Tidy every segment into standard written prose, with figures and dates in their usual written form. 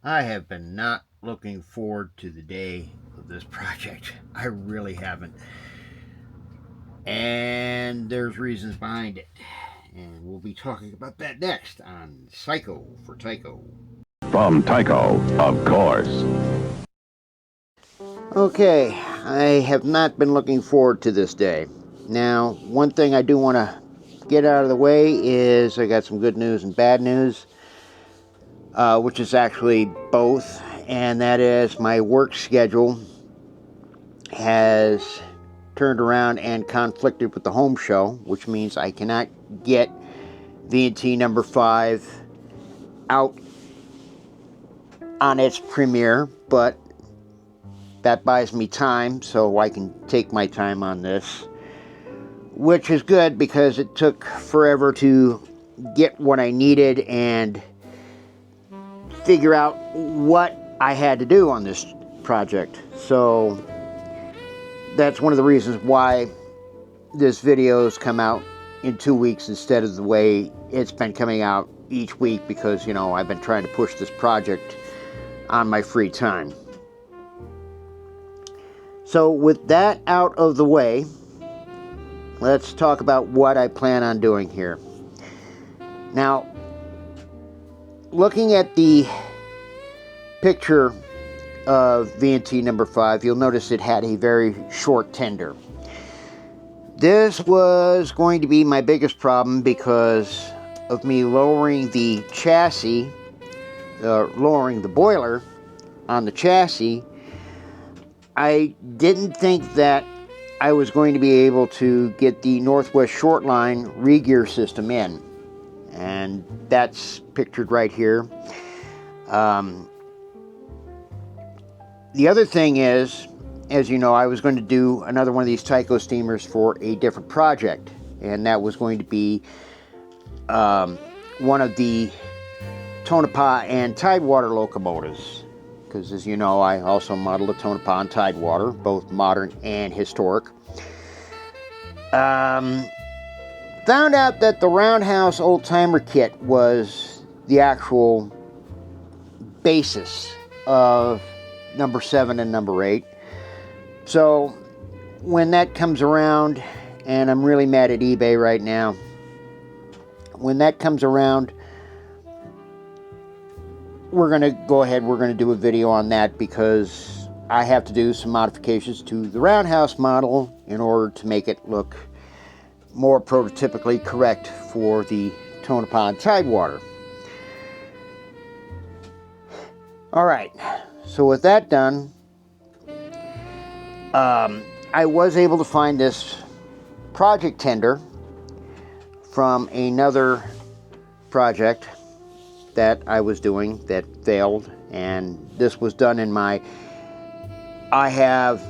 I have been not looking forward to the day of this project. I really haven't. And there's reasons behind it. And we'll be talking about that next on Psycho for Tyco. From Tyco, of course. Okay, I have not been looking forward to this day. Now, one thing I do want to get out of the way is I got some good news and bad news, which is actually both, and that is my work schedule has turned around and conflicted with the home show, which means I cannot get V&T number 5 out on its premiere, but that buys me time so I can take my time on this, which is good because it took forever to get what I needed and figure out what I had to do on this project. So that's one of the reasons why this video's come out in 2 weeks instead of the way it's been coming out each week, because, you know, I've been trying to push this project on my free time. So with that out of the way, let's talk about what I plan on doing here. Now, looking at the picture of V&T number 5, you'll notice it had a very short tender. This was going to be my biggest problem because of me lowering the chassis, lowering the boiler on the chassis. I didn't think that I was going to be able to get the Northwest Shortline re-gear system in, and that's pictured right here. The other thing is, as you know, I was going to do another one of these Tyco steamers for a different project, and that was going to be one of the Tonopah and Tidewater locomotives, because as you know, I also modeled a Tonopah and Tidewater, both modern and historic. Found out that the Roundhouse Old Timer kit was the actual basis of number 7 and number 8. So when that comes around, and I'm really mad at eBay right now, when that comes around, we're going to go ahead, we're going to do a video on that, because I have to do some modifications to the Roundhouse model in order to make it look more prototypically correct for the Tonopah and Tidewater. Alright, so with that done, I was able to find this project tender from another project that I was doing that failed, and this was done in my, I have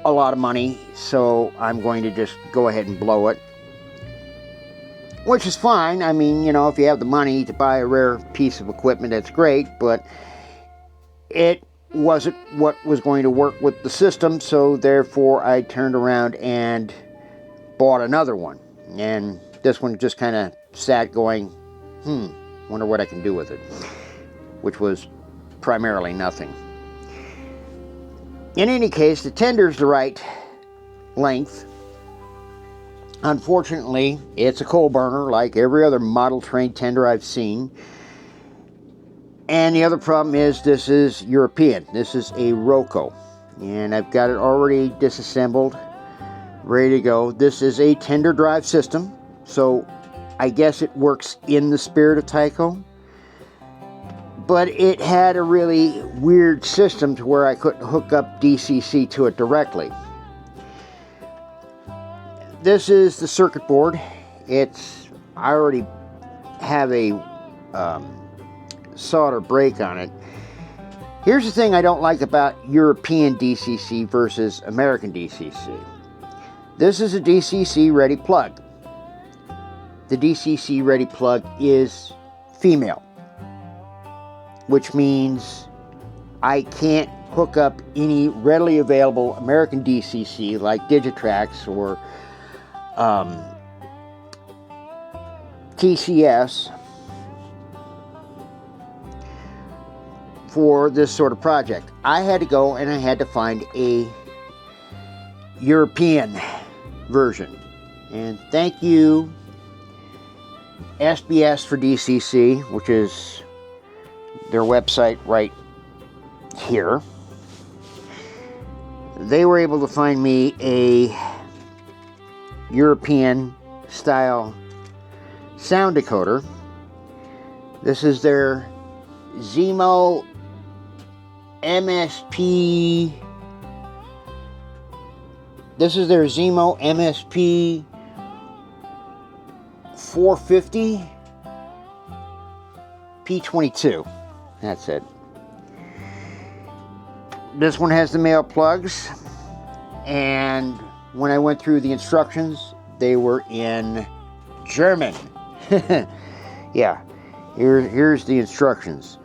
a lot of money, so I'm going to just go ahead and blow it, which is fine. I mean, you know, if you have the money to buy a rare piece of equipment, that's great, but it wasn't what was going to work with the system, so therefore I turned around and bought another one, and this one just kind of sat going, wonder what I can do with it, which was primarily nothing. In any case, the tender's the right length. Unfortunately, it's a coal burner like every other model train tender I've seen. And the other problem is this is European. This is a Roco, and I've got it already disassembled, ready to go. This is a tender drive system, so I guess it works in the spirit of Tyco, but it had a really weird system to where I couldn't hook up DCC to it directly. This is the circuit board. I already have a solder brake on it. Here's the thing I don't like about European DCC versus American DCC. This is a DCC ready plug. The DCC ready plug is female, which means I can't hook up any readily available American DCC like Digitrax or TCS for this sort of project. I had to go and I had to find a European version. And thank you, SBS for DCC, which is their website right here. They were able to find me a European style sound decoder. This is their Zemo MSP. This is their Zemo MSP 450 P22. That's it. This one has the male plugs, and when I went through the instructions, they were in German. Yeah, here's the instructions.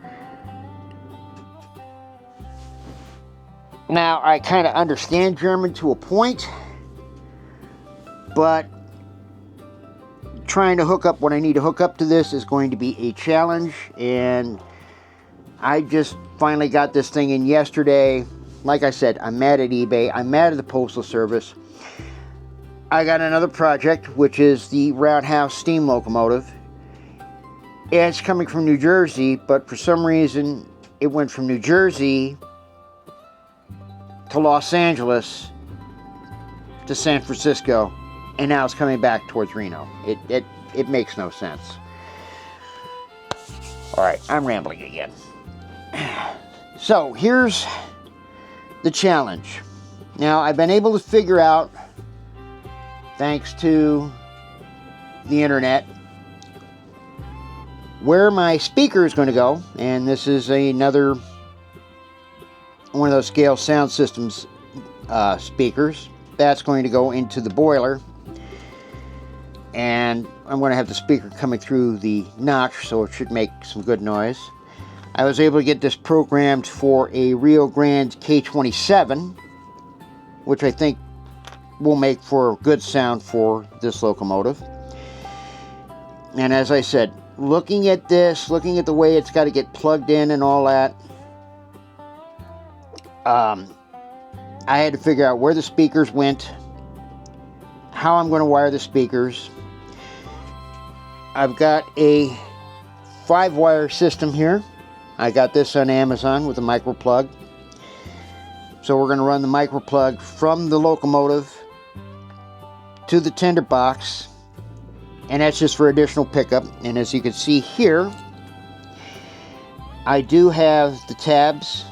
Now, I kind of understand German to a point, but trying to hook up what I need to hook up to this is going to be a challenge, and I just finally got this thing in yesterday. Like I said, I'm mad at eBay. I'm mad at the Postal Service. I got another project, which is the Roundhouse steam locomotive. It's coming from New Jersey, but for some reason, it went from New Jersey to Los Angeles to San Francisco, and now it's coming back towards Reno. It makes no sense. All right, I'm rambling again. So here's the challenge. Now, I've been able to figure out, thanks to the internet, where my speaker is going to go, and this is another one of those Scale Sound Systems speakers. That's going to go into the boiler, and I'm going to have the speaker coming through the notch, so it should make some good noise. I was able to get this programmed for a Rio Grande K27, which I think will make for good sound for this locomotive. And as I said, looking at this, looking at the way it's got to get plugged in and all that, I had to figure out where the speakers went, how I'm going to wire the speakers. I've got a 5-wire system here. I got this on Amazon with a micro plug. So we're going to run the micro plug from the locomotive to the tender box, and that's just for additional pickup. And as you can see here, I do have the tabs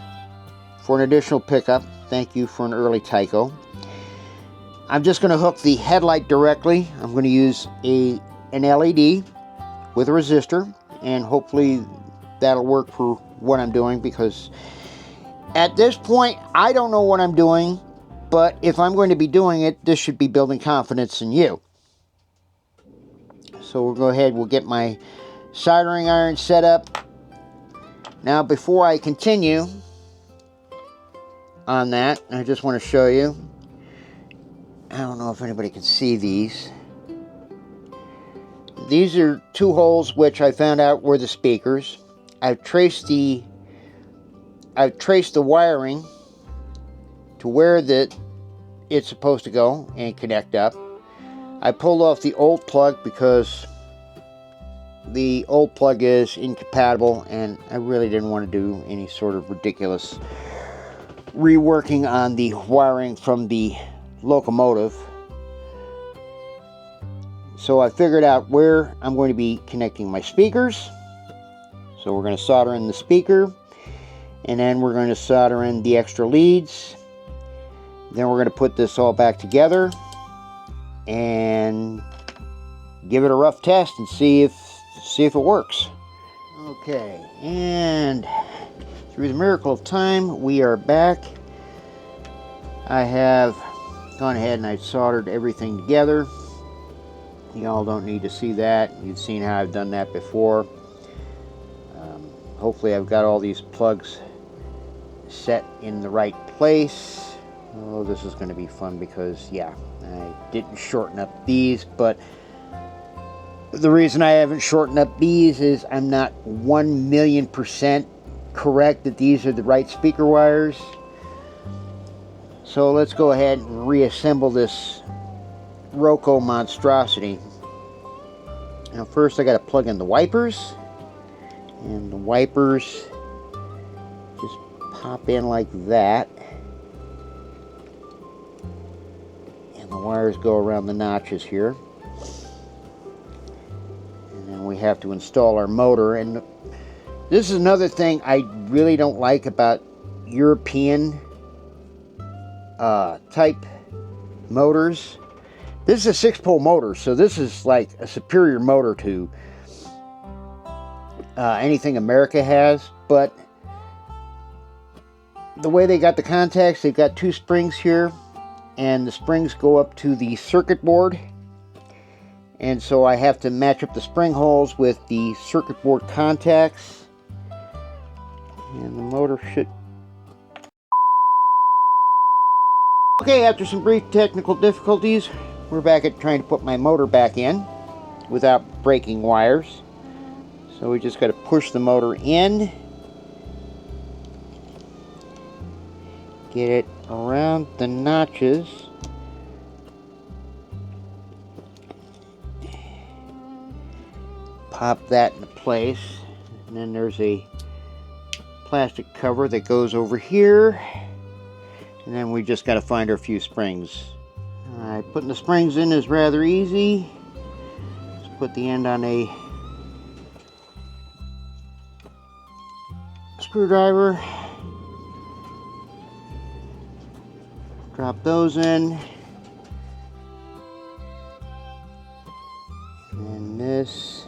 for an additional pickup. Thank you for an early Tyco. I'm just going to hook the headlight directly. I'm going to use an LED with a resistor, and hopefully that'll work for what I'm doing, because at this point I don't know what I'm doing, but if I'm going to be doing it, this should be building confidence in you. So we'll go ahead, we'll get my soldering iron set up. Now, before I continue on that, I just want to show you, I don't know if anybody can see these. These are 2 holes which I found out were the speakers. I've traced the wiring to where it's supposed to go and connect up. I pulled off the old plug because the old plug is incompatible, and I really didn't want to do any sort of ridiculous reworking on the wiring from the locomotive. So I figured out where I'm going to be connecting my speakers. So we're going to solder in the speaker, and then we're going to solder in the extra leads. Then we're going to put this all back together and give it a rough test and see if it works. Okay, and through the miracle of time, we are back. I have gone ahead and I've soldered everything together. Y'all don't need to see that. You've seen how I've done that before. Hopefully I've got all these plugs set in the right place. Oh, this is going to be fun because, yeah, I didn't shorten up these, but the reason I haven't shortened up these is I'm not 1,000,000% correct that these are the right speaker wires. So let's go ahead and reassemble this Roco monstrosity. Now first I got to plug in the wipers, and the wipers just pop in like that, and the wires go around the notches here. And then we have to install our motor. And this is another thing I really don't like about European type motors. This is a 6-pole motor, so this is like a superior motor to anything America has. But the way they got the contacts, they've got 2 springs here, and the springs go up to the circuit board. And so I have to match up the spring holes with the circuit board contacts. And the motor should... Okay, after some brief technical difficulties, we're back at trying to put my motor back in without breaking wires. So we just got to push the motor in, get it around the notches, pop that into place, and then there's a plastic cover that goes over here, and then we just got to find our few springs. Alright, putting the springs in is rather easy. Just put the end on a screwdriver, drop those in, and this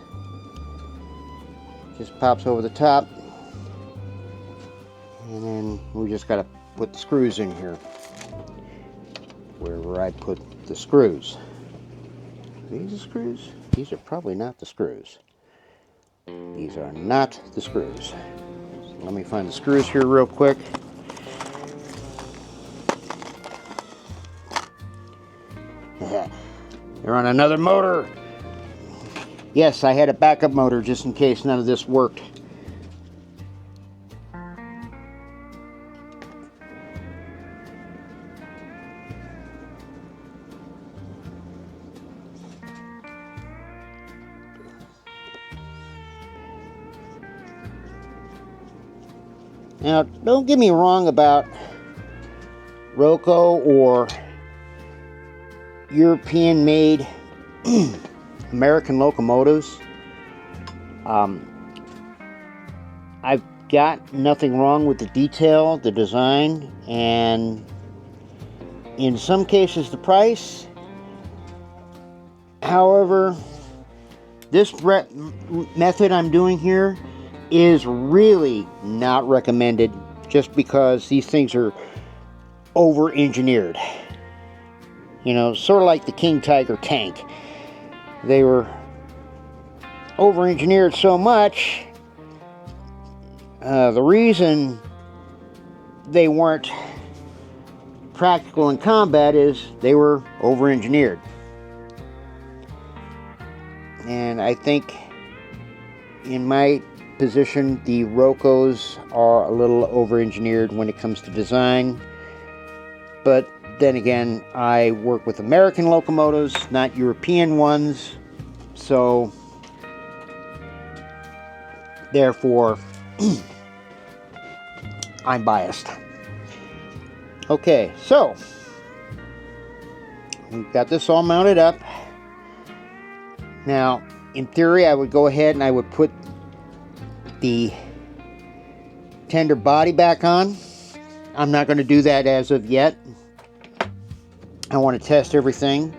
just pops over the top, and then we just got to put the screws in here wherever I put the screws. Are these the screws? These are probably not the screws. These are not the screws. So let me find the screws here real quick. They're on another motor. Yes, I had a backup motor just in case none of this worked. Now, don't get me wrong about Roco or European-made American locomotives. I've got nothing wrong with the detail, the design, and in some cases the price. However, this method I'm doing here is really not recommended, just because these things are over-engineered. You know, sort of like the King Tiger tank. They were over-engineered so much, the reason they weren't practical in combat is they were over-engineered. And I think in my position, the Rocos are a little over-engineered when it comes to design. But then again, I work with American locomotives, not European ones, so therefore I'm biased. Okay, so we've got this all mounted up. Now, in theory, I would go ahead and I would put the tender body back on. I'm not going to do that as of yet. I want to test everything.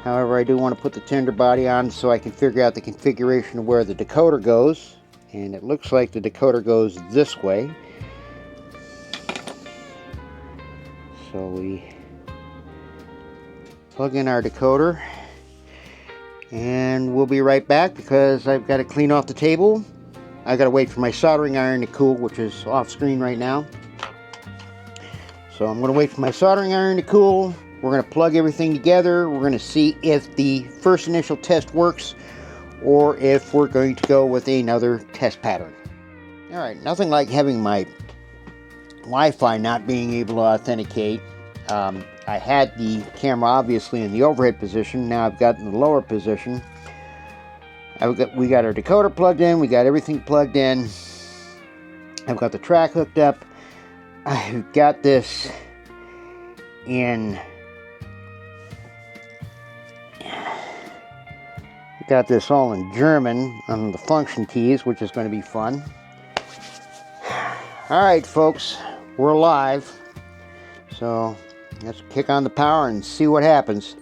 However, I do want to put the tender body on so I can figure out the configuration of where the decoder goes. And it looks like the decoder goes this way. So we plug in our decoder. And we'll be right back because I've got to clean off the table. I got to wait for my soldering iron to cool, which is off screen right now. So I'm going to wait for my soldering iron to cool. We're going to plug everything together. We're going to see if the first initial test works or if we're going to go with another test pattern. Alright, nothing like having my Wi-Fi not being able to authenticate. I had the camera obviously in the overhead position. Now I've got it in the lower position. We got our decoder plugged in. We got everything plugged in. I've got the track hooked up. I've got this in... Got this all in German on the function keys, which is going to be fun. Alright folks, we're live. So let's kick on the power and see what happens.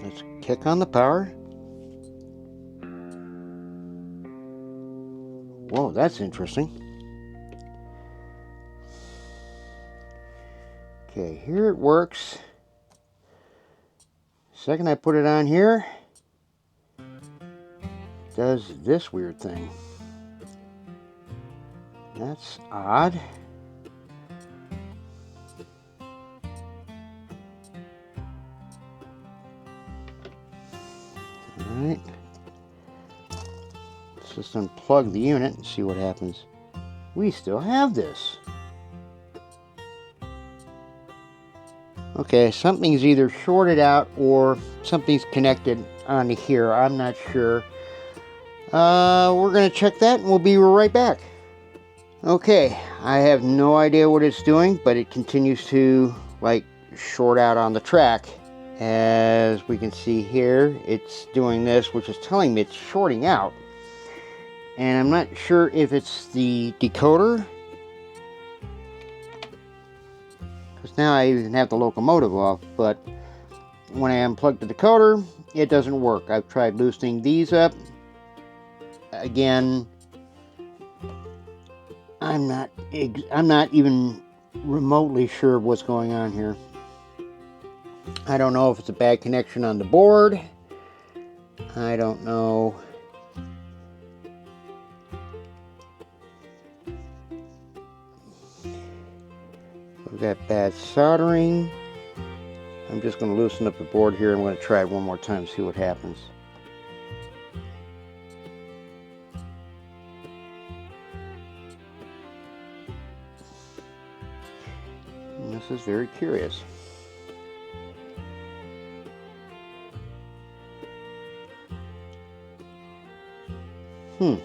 Let's kick on the power. Whoa, that's interesting. Okay, here it works. Second I put it on here, it does this weird thing. That's odd. Alright. Let's just unplug the unit and see what happens. We still have this. Okay, something's either shorted out or something's connected onto here. I'm not sure. We're going to check that and we'll be right back. Okay, I have no idea what it's doing, but it continues to like short out on the track. As we can see here, it's doing this, which is telling me it's shorting out. And I'm not sure if it's the decoder. Because now I even have the locomotive off, but when I unplug the decoder, it doesn't work. I've tried loosening these up. Again, I'm not even remotely sure what's going on here. I don't know if it's a bad connection on the board. I don't know. We've got bad soldering. I'm just going to loosen up the board here. I'm going to try it one more time, see what happens. And this is very curious. Well,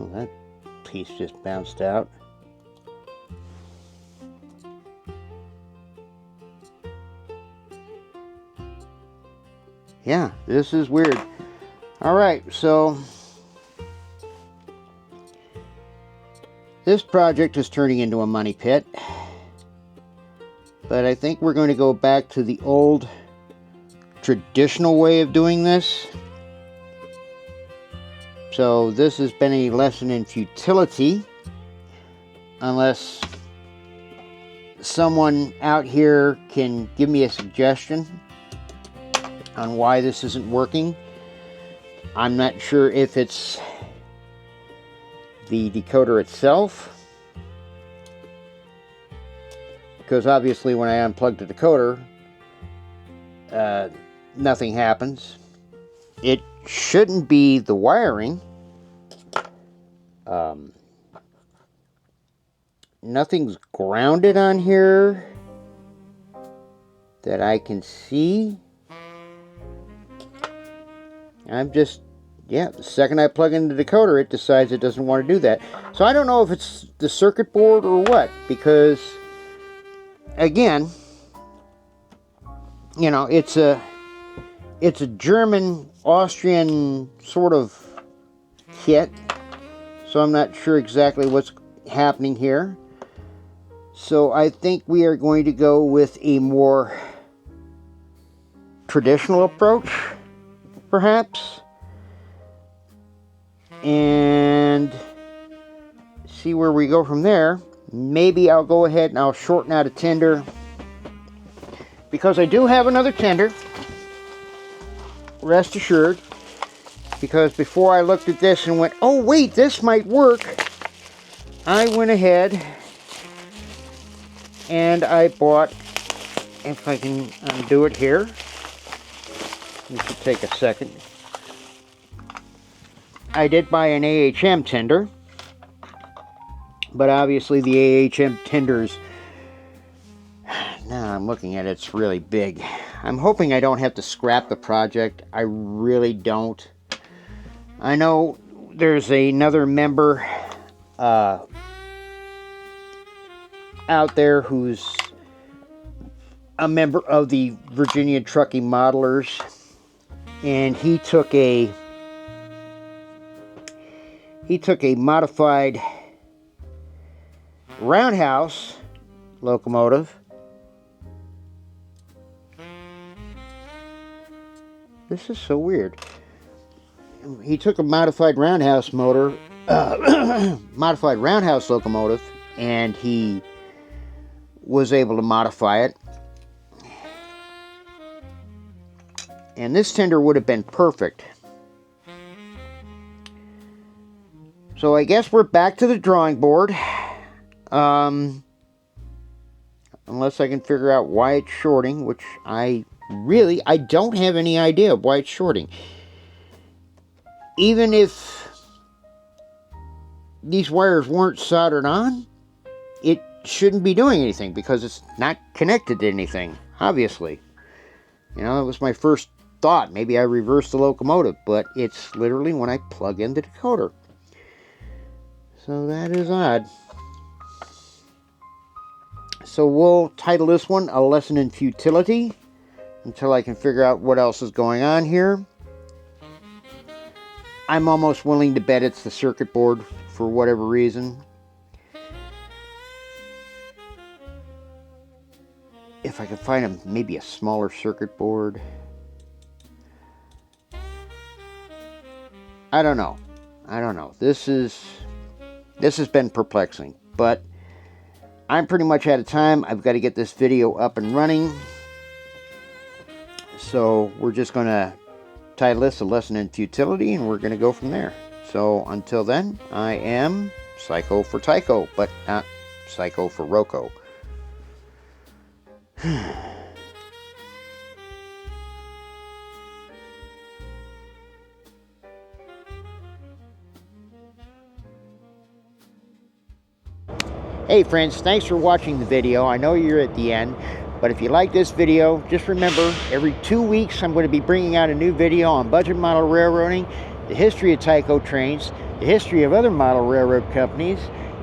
that piece just bounced out. Yeah, this is weird. Alright, so this project is turning into a money pit. But I think we're going to go back to the old traditional way of doing this. So this has been a lesson in futility, unless someone out here can give me a suggestion on why this isn't working. I'm not sure if it's the decoder itself, because obviously when I unplug the decoder, nothing happens. It shouldn't be the wiring. Nothing's grounded on here that I can see. The second I plug in the decoder, it decides it doesn't want to do that. So I don't know if it's the circuit board or what, because again, you know, it's a German Austrian sort of kit, so I'm not sure exactly what's happening here. So I think we are going to go with a more traditional approach, perhaps, and see where we go from there. Maybe I'll go ahead and I'll shorten out a tender, because I do have another tender, rest assured, because before I looked at this and went, oh wait, this might work, I went ahead and I bought, if I can undo it here, this should take a second. I did buy an AHM tender, but obviously the AHM tenders, now I'm looking at it, it's really big. I'm hoping I don't have to scrap the project. I really don't. I know there's another member out there who's a member of the Virginia Trucking Modelers, and he took a modified roundhouse locomotive. This is so weird. He took a modified roundhouse motor, modified roundhouse locomotive, and he was able to modify it. And this tender would have been perfect. So I guess we're back to the drawing board. Unless I can figure out why it's shorting, which I don't have any idea why it's shorting. Even if these wires weren't soldered on, it shouldn't be doing anything because it's not connected to anything, obviously. You know, that was my first thought. Maybe I reversed the locomotive, but it's literally when I plug in the decoder. So that is odd. So we'll title this one A Lesson in Futility until I can figure out what else is going on here. I'm almost willing to bet it's the circuit board for whatever reason. If I can find maybe a smaller circuit board. I don't know. This has been perplexing, but I'm pretty much out of time. I've got to get this video up and running. So we're just going to title this A Lesson in Futility, and we're going to go from there. So until then, I am Psycho for Tyco, but not Psycho for Roco. Hey friends, thanks for watching the video. I know you're at the end, but if you like this video, just remember, every 2 weeks I'm going to be bringing out a new video on budget model railroading, the history of Tyco trains, the history of other model railroad companies,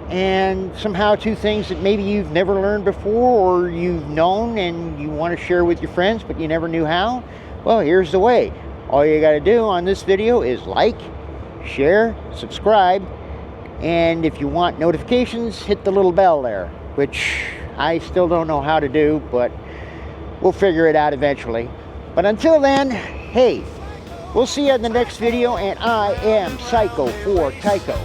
and some how-to things that maybe you've never learned before or you've known and you want to share with your friends but you never knew how. Well, here's the way. All you got to do on this video is like, share, subscribe, and if you want notifications, hit the little bell there, which I still don't know how to do, but we'll figure it out eventually. But until then, hey, we'll see you in the next video, and I am Psycho for Tyco.